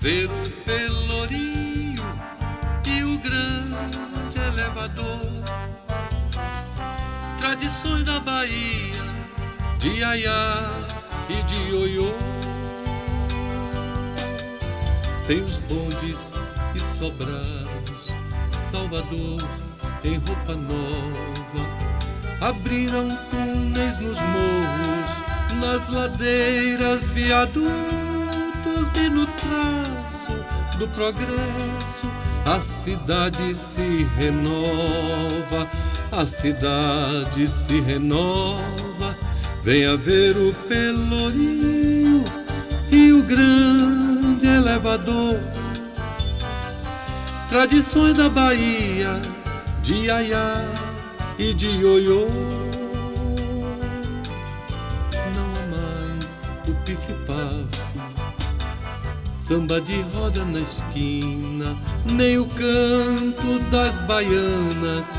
ver o Pelourinho e o grande elevador. Tradições da Bahia, de Iaiá e de Ioiô. Seus bondes e sobrados, Salvador em roupa nova, abriram túneis nos morros, nas ladeiras, viadutos, e no traço do progresso a cidade se renova, a cidade se renova. Venha ver o Pelourinho e o grande elevador. Tradições da Bahia, de Iaiá e de Ioiô. Não há mais o pife-pafe, samba de roda na esquina, nem o canto das baianas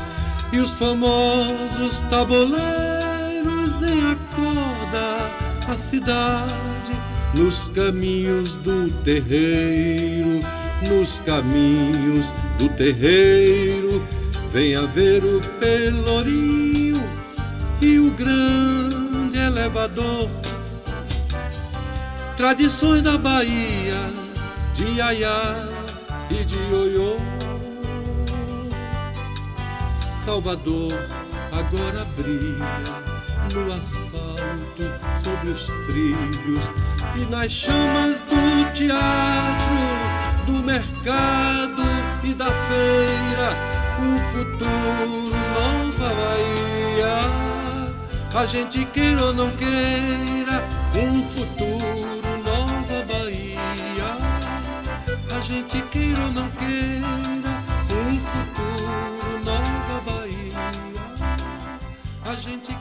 e os famosos tabuleiros em acorda. A cidade nos caminhos do terreiro, nos caminhos do terreiro. Venha ver o Pelourinho e o grande elevador. Tradições da Bahia, de Iaiá e de Ioiô. Salvador agora brilha no asfalto, sobre os trilhos e nas chamas do teatro, do mercado e da feira. Um futuro, nova Bahia, a gente queira ou não queira. Um futuro, nova Bahia, a gente queira ou não queira. Um futuro, nova Bahia, a gente